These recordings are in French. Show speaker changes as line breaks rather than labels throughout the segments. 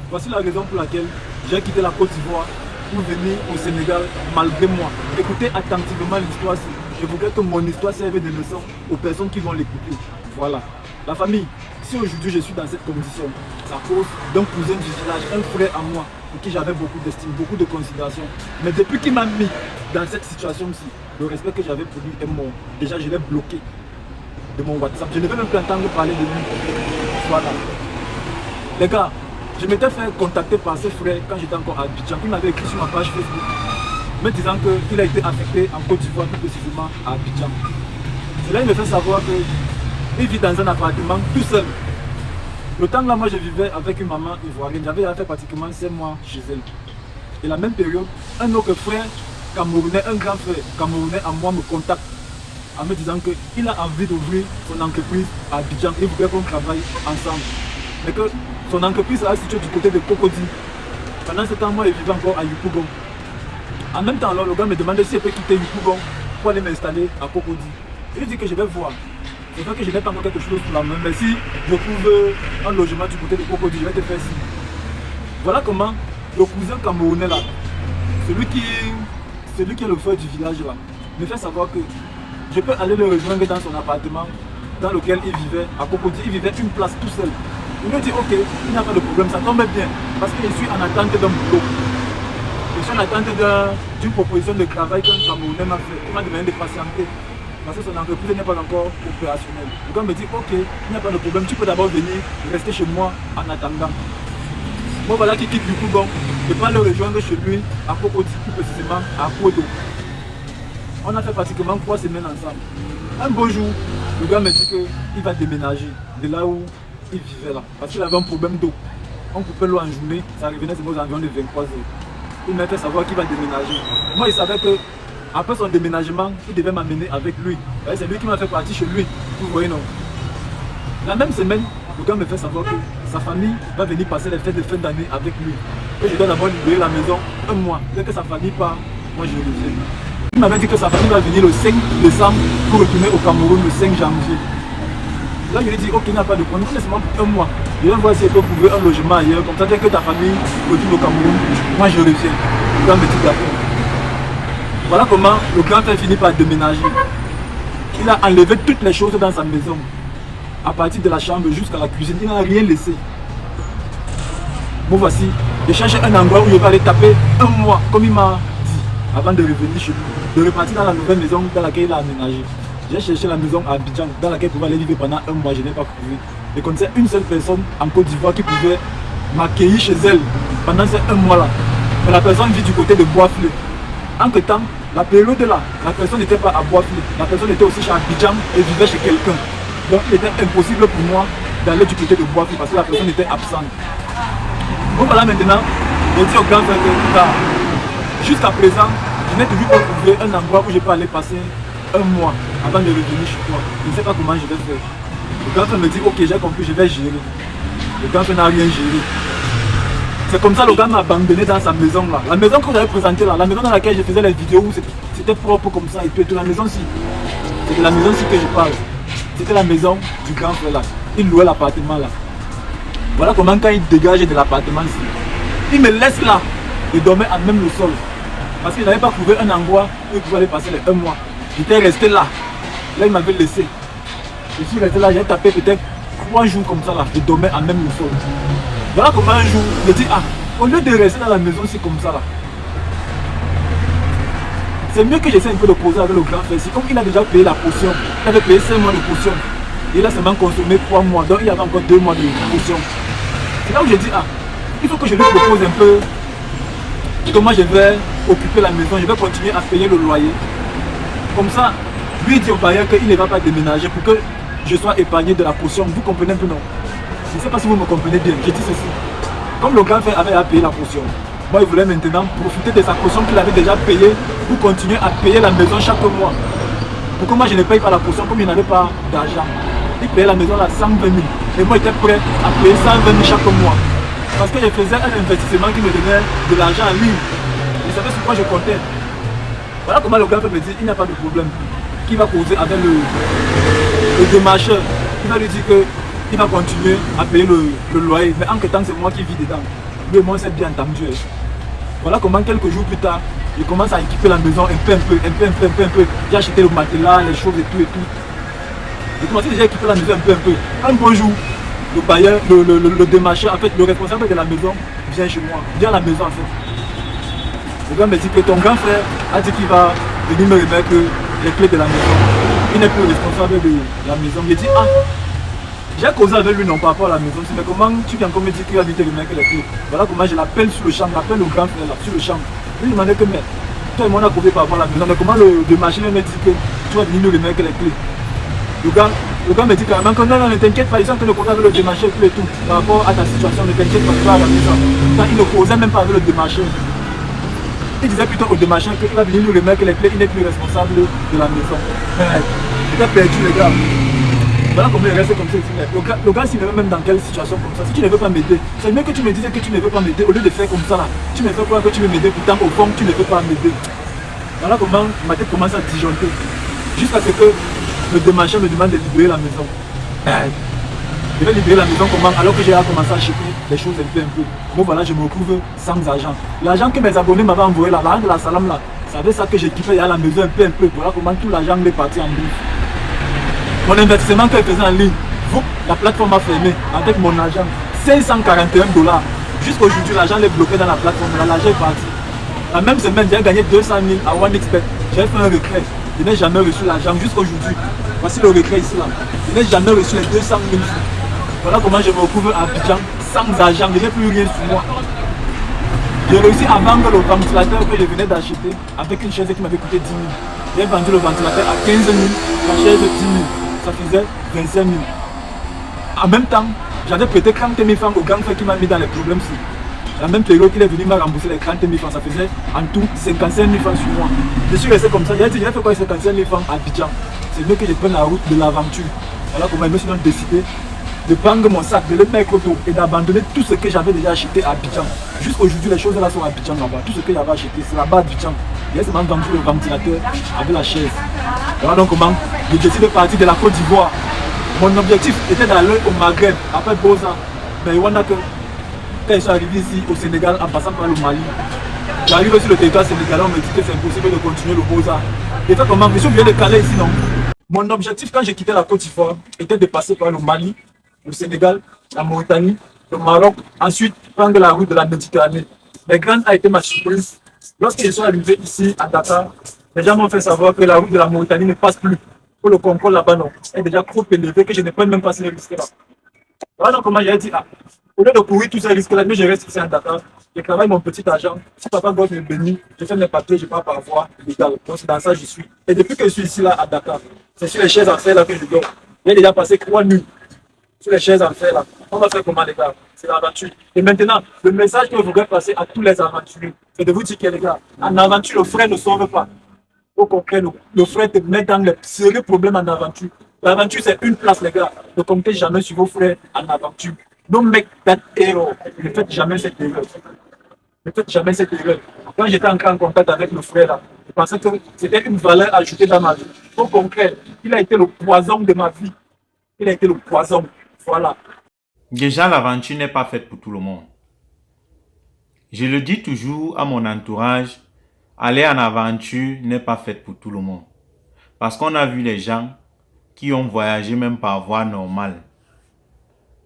Voici la raison pour laquelle j'ai quitté la Côte d'Ivoire pour venir au Sénégal malgré moi. Écoutez attentivement l'histoire. Je voudrais que mon histoire serve de leçon aux personnes qui vont l'écouter. Voilà. La famille, si aujourd'hui je suis dans cette condition, c'est à cause d'un cousin du village, un frère à moi, pour qui j'avais beaucoup d'estime, beaucoup de considération. Mais depuis qu'il m'a mis dans cette situation-ci, le respect que j'avais pour lui est mort. Déjà, je l'ai bloqué de mon WhatsApp. Je ne veux même plus entendre parler de lui. Voilà. Les gars, je m'étais fait contacter par ce frère quand j'étais encore à Abidjan. Il m'avait écrit sur ma page Facebook me disant qu'il a été affecté en Côte d'Ivoire, plus précisément à Abidjan. Cela, il me fait savoir qu'il vit dans un appartement tout seul. Le temps là, moi je vivais avec une maman ivoirienne. J'avais fait pratiquement 5 mois chez elle. Et la même période, un autre frère camerounais, un grand frère camerounais à moi me contacte en me disant qu'il a envie d'ouvrir son entreprise à Abidjan. Il voudrait qu'on travaille ensemble. Mais que son entreprise est située du côté de Cocody. Pendant ce temps, moi je vivais encore à Yopougon. En même temps, alors, le gars me demandait si je peux quitter Yopougon pour aller m'installer à Cocody. Je lui dis que je vais voir. C'est vrai que je n'ai pas encore quelque chose pour la main, mais si je trouve un logement du côté de Cocody, je vais te faire signe. Voilà comment le cousin camerounais là, celui qui est le frère du village là, me fait savoir que je peux aller le rejoindre dans son appartement dans lequel il vivait à Cocody. Il vivait une place tout seul. Il me dit ok, il n'y a pas de problème, ça tombe bien parce que je suis en attente d'un boulot. Je suis en attente d'une proposition de travail qu'un Camerounais m'a fait. Il m'a demandé de patienter parce que son entreprise n'est pas encore opérationnelle. Le gars me dit ok, il n'y a pas de problème, tu peux d'abord venir rester chez moi en attendant. Moi voilà qui quitte du coup, bon, je peux le rejoindre chez lui à Cocody, plus précisément à Kodo. On a fait pratiquement 3 semaines ensemble. Un beau jour, le gars me dit qu'il va déménager de là où il vivait là. Parce qu'il avait un problème d'eau. On coupait l'eau en journée, ça revenait aux environs de 23 heures. Il m'a fait savoir qu'il va déménager. Moi, il savait que après son déménagement, il devait m'amener avec lui. C'est lui qui m'a fait partir chez lui. Vous voyez, non? La même semaine, le gars me fait savoir que sa famille va venir passer les fêtes de fin d'année avec lui. Et je dois d'abord libérer la maison 1 mois. Dès que sa famille part, moi je reviens. Il m'avait dit que sa famille va venir le 5 décembre pour retourner au Cameroun le 5 janvier. Là, je lui ai dit, ok, il n'y a pas de problème, laisse-moi pour 1 mois. Je vais voir si elle peut trouver un logement ailleurs. Comme ça, dès que ta famille retourne au Cameroun, moi je reviens. Le gars me dit d'accord. Voilà comment le grand frère finit par déménager. Il a enlevé toutes les choses dans sa maison. À partir de la chambre jusqu'à la cuisine, il n'a rien laissé. Bon, voici, je cherche un endroit où je vais aller taper 1 mois, comme il m'a dit, avant de revenir chez lui, de repartir dans la nouvelle maison dans laquelle il a aménagé. J'ai cherché la maison à Abidjan, dans laquelle il pouvait aller vivre pendant 1 mois, je n'ai pas trouvé. Je connaissais une seule personne en Côte d'Ivoire qui pouvait m'accueillir chez elle pendant ces 1 mois-là. Mais la personne vit du côté de Boisflé. Entre temps, la période là, la personne n'était pas à Boisflé. La personne était aussi chez Abidjan et vivait chez quelqu'un. Donc il était impossible pour moi d'aller du côté de Boisflé parce que la personne était absente. Donc voilà maintenant, je dis au grand frère que jusqu'à présent, je n'ai toujours pas trouvé un endroit où je peux aller passer 1 mois avant de revenir chez toi. Je ne sais pas comment je vais faire. Le grand frère me dit ok, j'ai compris, je vais gérer. Le grand frère n'a rien géré. C'est comme ça le gars m'a abandonné dans sa maison là. La maison que j'avais présentée là, la maison dans laquelle je faisais les vidéos où c'était propre comme ça et tout la maison-ci. C'est de la maison-ci que je parle. C'était la maison du grand frère là. Il louait l'appartement là. Voilà comment quand il dégage de l'appartement-ci, il me laisse là et dormait à même le sol. Parce qu'il n'avait pas trouvé un endroit où il pouvait aller passer les 1 mois. J'étais resté là. Là il m'avait laissé. Je suis resté là, j'ai tapé peut-être 3 jours comme ça là. Je dormais à même le sol. Voilà comment un jour, je dis, au lieu de rester dans la maison, c'est comme ça là. C'est mieux que j'essaie un peu de poser avec le grand frère. Comme il a déjà payé la potion, il avait payé 5 mois de potion. Il a seulement consommé 3 mois, donc il y avait encore 2 mois de potion. C'est là où je dis, il faut que je lui propose un peu comment je vais occuper la maison, je vais continuer à payer le loyer. Comme ça, lui dit au bailleur qu'il ne va pas déménager pour que je sois épargné de la potion. Vous comprenez un peu, non? Je ne sais pas si vous me comprenez bien, je dis ceci. Comme le grand frère avait à payer la potion, moi il voulait maintenant profiter de sa potion qu'il avait déjà payée pour continuer à payer la maison chaque mois. Pour que moi je ne paye pas la potion comme il n'avait pas d'argent. Il payait la maison à 120 000 et moi j'étais prêt à payer 120 000 chaque mois. Parce que je faisais un investissement qui me donnait de l'argent à lui. Il savait sur quoi je comptais. Voilà comment le grand frère me dit, il n'y a pas de problème. Qui va causer avec le démarcheur. Il va lui dire que il va continuer à payer le loyer, mais en que temps c'est moi qui vis dedans. Lui et moi, on s'est bien entendu. Voilà comment quelques jours plus tard, je commence à équiper la maison un peu. J'ai acheté le matelas, les choses et tout. J'ai commencé déjà à équiper la maison un peu. Un beau jour, le bailleur, le démarcheur, en fait, le responsable de la maison vient chez moi, vient à la maison en fait. Le gars me dit que ton grand frère a dit qu'il va venir me remettre les clés de la maison. Il n'est plus le responsable de la maison. Il dit, ah, j'ai causé avec lui non par rapport à la maison. Mais comment tu viens encore me dire qu'il va venir te remettre les clés? Voilà comment je l'appelle sur le champ, j'appelle le grand frère là, sur le champ. Je lui demandais que, mais toi et moi on a causé par rapport à la maison. Mais comment le démarcheur me dit que tu vas venir nous remettre les clés? Le gars me dit carrément que non, ne t'inquiète pas, ils sont en train de causer avec le démarcheur et tout. Par rapport à ta situation, ne t'inquiète pas, tu vas à la maison. Quand il ne causait même pas avec le démarcheur. Il disait plutôt au démarcheur qu'il va venir nous remettre les clés, il n'est plus responsable de la maison. Il a perdu les gars. Voilà comment il reste comme ça. Le gars s'il est même dans quelle situation comme ça, si tu ne veux pas m'aider, c'est mieux que tu me dises que tu ne veux pas m'aider au lieu de faire comme ça là. Tu me fais croire que tu veux m'aider, pourtant au fond tu ne veux pas m'aider. Voilà comment ma tête commence à disjoncter. Jusqu'à ce que le démarcheur me demande de libérer la maison. Je vais libérer la maison comment? Alors que j'ai commencé à acheter les choses un peu. Bon voilà, je me retrouve sans argent. L'argent que mes abonnés m'avaient envoyé là, l'argent de la salam là, c'est ça que j'équipais à la maison un peu. Voilà comment tout l'argent est parti en bourse. Mon investissement que je faisais en ligne, la plateforme a fermé avec mon argent. 541 $. Jusqu'aujourd'hui, l'argent est bloqué dans la plateforme. L'argent est parti. La même semaine, j'ai gagné 200 000 à OneXBet. J'ai fait un retrait. Je n'ai jamais reçu l'argent jusqu'aujourd'hui. Voici le retrait ici là. Je n'ai jamais reçu les 200 000 francs. Voilà comment je me retrouve à Abidjan sans argent. Je n'ai plus rien sur moi. J'ai réussi à vendre le ventilateur que je venais d'acheter avec une chaise qui m'avait coûté 10 000. J'ai vendu le ventilateur à 15 000, la chaise 10 000. Ça faisait 25 000. En même temps, j'avais prêté 30 000 francs au grand frère qui m'a mis dans les problèmes. La même période qu'il est venu m'a remboursé les 30 000 francs, ça faisait en tout 55 000 francs sur moi. Je suis resté comme ça, j'ai dit, j'ai fait quoi 55 000 francs à Abidjan? C'est mieux que je prenne la route de l'aventure. Voilà comment je me suis donc décidé de prendre mon sac, de le mettre au dos et d'abandonner tout ce que j'avais déjà acheté à Abidjan. Jusqu'aujourd'hui, les choses là sont à Abidjan là-bas. Tout ce que j'avais acheté, c'est là-bas à Abidjan. J'ai seulement vendu le ventilateur avec la chaise. Voilà donc comment j'ai décidé de partir de la Côte d'Ivoire. Mon objectif était d'aller au Maghreb, après Boza. Mais on a que quand je suis arrivé ici au Sénégal en passant par le Mali, j'arrive sur le territoire sénégalais, on me dit que c'est impossible de continuer le Boza. Et fait comment? Je suis obligé de caler ici, non? Mon objectif quand j'ai quitté la Côte d'Ivoire était de passer par le Mali, le Sénégal, la Mauritanie, le Maroc, ensuite prendre la route de la Méditerranée. Mais grande a été ma surprise. Lorsque je suis arrivé ici à Dakar, les gens m'ont fait savoir que la route de la Mauritanie ne passe plus. Pour le contrôle là-bas, non. Elle est déjà trop élevée que je ne peux même pas se les risques là. Voilà comment j'ai dit, au lieu de courir tous ces risques là, mais je reste ici à Dakar. Je travaille mon petit argent. Si papa God me bénit, je fais mes papiers, je pars par voie légale. Donc c'est dans ça que je suis. Et depuis que je suis ici là à Dakar, c'est sur les chaises en fer là que je dors. J'ai déjà passé 3 nuits sur les chaises en fer là. On va faire comment les gars? C'est l'aventure. Et maintenant, le message que je voudrais passer à tous les aventuriers, c'est de vous dire que les gars, en aventure, le frère ne sauve pas. Au contraire, le frère te met dans les sérieux problèmes en aventure. L'aventure, c'est une place, les gars. Ne comptez jamais sur vos frères en aventure. Don't make that error. Ne faites jamais cette erreur. Ne faites jamais cette erreur. Quand j'étais entré en contact avec le frère là, je pensais que c'était une valeur ajoutée dans ma vie. Au contraire, il a été le poison de ma vie. Il a été le poison. Voilà.
Déjà, l'aventure n'est pas faite pour tout le monde. Je le dis toujours à mon entourage, aller en aventure n'est pas faite pour tout le monde. Parce qu'on a vu les gens qui ont voyagé même par voie normale.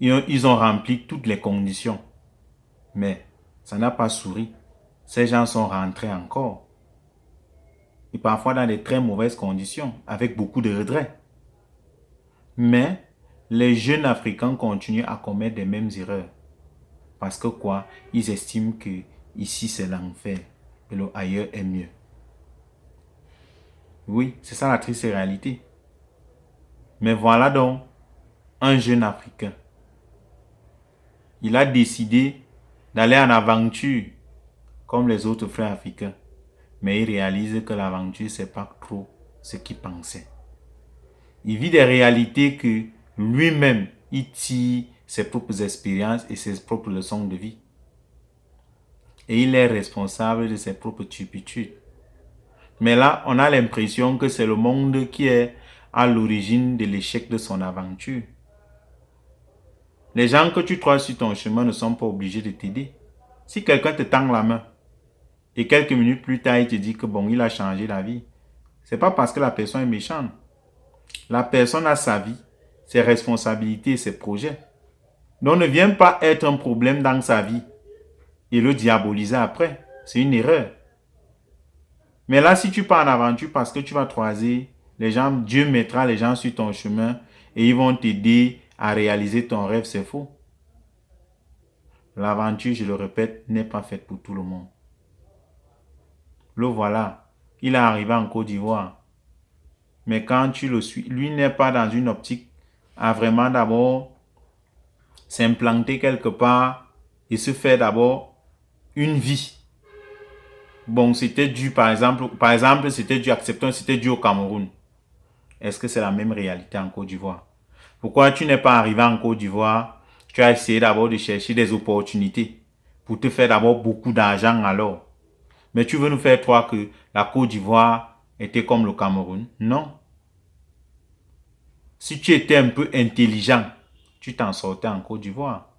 Ils ont rempli toutes les conditions. Mais ça n'a pas souri. Ces gens sont rentrés encore. Et parfois dans de très mauvaises conditions, avec beaucoup de regrets. Mais les jeunes Africains continuent à commettre les mêmes erreurs. Parce que quoi? Ils estiment que ici c'est l'enfer et le ailleurs est mieux. Oui, c'est ça la triste réalité. Mais voilà donc un jeune Africain. Il a décidé d'aller en aventure comme les autres frères africains. Mais il réalise que l'aventure, c'est pas trop ce qu'il pensait. Il vit des réalités que lui-même, il tire ses propres expériences et ses propres leçons de vie. Et il est responsable de ses propres turpitudes. Mais là, on a l'impression que c'est le monde qui est à l'origine de l'échec de son aventure. Les gens que tu crois sur ton chemin ne sont pas obligés de t'aider. Si quelqu'un te tend la main et quelques minutes plus tard, il te dit que bon, il a changé la vie, c'est pas parce que la personne est méchante. La personne a sa vie, ses responsabilités, ses projets. Donc ne viens pas être un problème dans sa vie et le diaboliser après. C'est une erreur. Mais là, si tu pars en aventure parce que tu vas croiser les gens, Dieu mettra les gens sur ton chemin et ils vont t'aider à réaliser ton rêve, c'est faux. L'aventure, je le répète, n'est pas faite pour tout le monde. Le voilà, il est arrivé en Côte d'Ivoire. Mais quand tu le suis, lui n'est pas dans une optique à vraiment d'abord s'implanter quelque part et se faire d'abord une vie. Bon, c'était dû, par exemple, c'était dû, acceptons, c'était dû au Cameroun. Est-ce que c'est la même réalité en Côte d'Ivoire? Pourquoi tu n'es pas arrivé en Côte d'Ivoire? Tu as essayé d'abord de chercher des opportunités pour te faire d'abord beaucoup d'argent alors. Mais tu veux nous faire croire que la Côte d'Ivoire était comme le Cameroun? Non. Si tu étais un peu intelligent, tu t'en sortais en Côte d'Ivoire.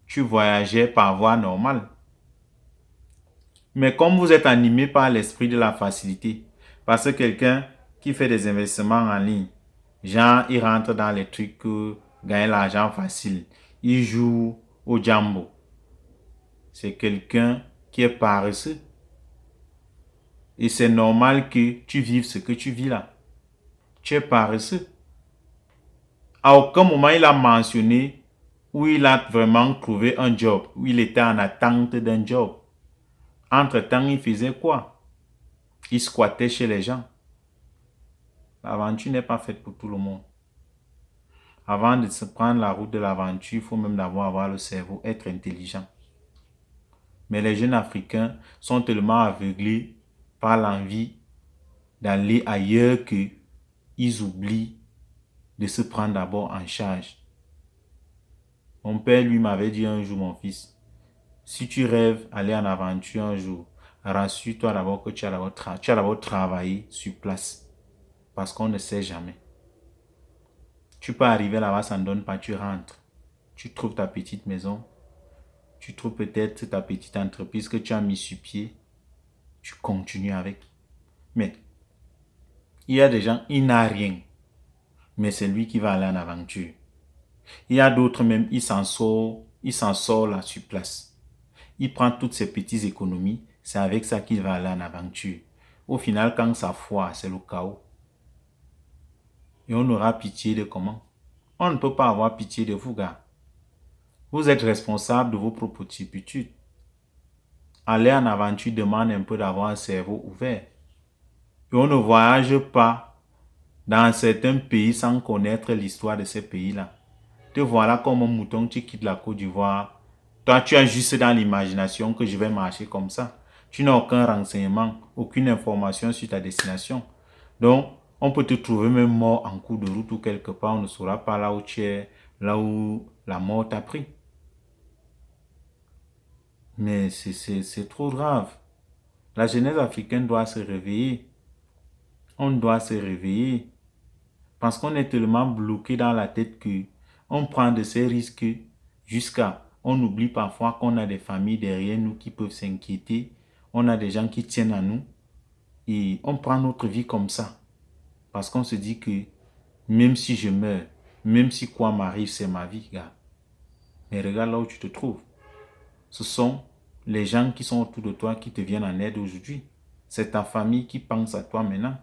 Tu voyageais par voie normale. Mais comme vous êtes animé par l'esprit de la facilité, parce que quelqu'un qui fait des investissements en ligne, genre il rentre dans les trucs, gagner l'argent facile, il joue au jambo. C'est quelqu'un qui est paresseux. Et c'est normal que tu vives ce que tu vis là. Tu es paresseux. À aucun moment il a mentionné où il a vraiment trouvé un job, où il était en attente d'un job. Entre-temps, il faisait quoi? Il squattait chez les gens. L'aventure n'est pas faite pour tout le monde. Avant de se prendre la route de l'aventure, il faut même d'abord avoir le cerveau, être intelligent. Mais les jeunes Africains sont tellement aveuglés par l'envie d'aller ailleurs qu'ils oublient de se prendre d'abord en charge. Mon père, lui, m'avait dit un jour, mon fils, si tu rêves aller en aventure un jour, rassure-toi d'abord que tu as d'abord travaillé sur place. Parce qu'on ne sait jamais. Tu peux arriver là-bas, ça ne donne pas, tu rentres. Tu trouves ta petite maison. Tu trouves peut-être ta petite entreprise que tu as mis sur pied. Tu continues avec. Mais il y a des gens, il n'a rien. Mais c'est lui qui va aller en aventure. Il y a d'autres même, il s'en sort là sur place. Il prend toutes ses petites économies, c'est avec ça qu'il va aller en aventure. Au final, quand ça foire, c'est le chaos. Et on aura pitié de comment? On ne peut pas avoir pitié de vous, gars. Vous êtes responsable de vos propres turpitudes. Aller en aventure demande un peu d'avoir un cerveau ouvert. Et on ne voyage pas dans certains pays sans connaître l'histoire de ces pays-là. Te voilà comme un mouton, tu quittes la Côte d'Ivoire. Toi, tu as juste dans l'imagination que je vais marcher comme ça. Tu n'as aucun renseignement, aucune information sur ta destination. Donc, on peut te trouver même mort en cours de route ou quelque part. On ne saura pas là où tu es, là où la mort t'a pris. Mais c'est trop grave. La jeunesse africaine doit se réveiller. On doit se réveiller. Parce qu'on est tellement bloqué dans la tête que on prend de ces risques jusqu'à... On oublie parfois qu'on a des familles derrière nous qui peuvent s'inquiéter. On a des gens qui tiennent à nous. Et on prend notre vie comme ça. Parce qu'on se dit que même si je meurs, même si quoi m'arrive, c'est ma vie, gars. Mais regarde là où tu te trouves. Ce sont les gens qui sont autour de toi qui te viennent en aide aujourd'hui. C'est ta famille qui pense à toi maintenant.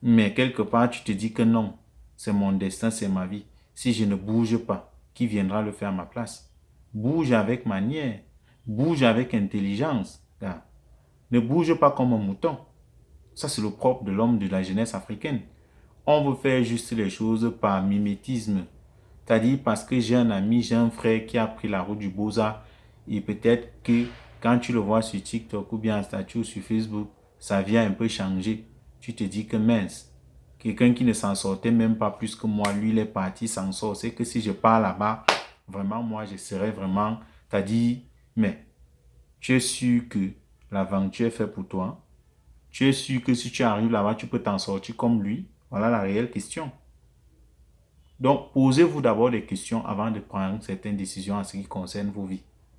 Mais quelque part, tu te dis que non, c'est mon destin, c'est ma vie. Si je ne bouge pas, qui viendra le faire à ma place? Bouge avec manière, bouge avec intelligence. Gars. Ne bouge pas comme un mouton. Ça, c'est le propre de l'homme de la jeunesse africaine. On veut faire juste les choses par mimétisme. C'est-à-dire parce que j'ai un ami, j'ai un frère qui a pris la route du Beaux-Arts et peut-être que quand tu le vois sur TikTok ou bien en statut ou sur Facebook, ça vient un peu changer. Tu te dis que mince, quelqu'un qui ne s'en sortait même pas plus que moi, lui il est parti, s'en sort. C'est que si je pars là-bas, vraiment moi je serais vraiment, c'est-à-dire, mais tu es sûr que l'aventure est faite pour toi? Tu es sûr que si tu arrives là-bas, tu peux t'en sortir comme lui? Voilà la réelle question. Donc, posez-vous d'abord des questions avant de prendre certaines décisions en ce qui concerne vos vies.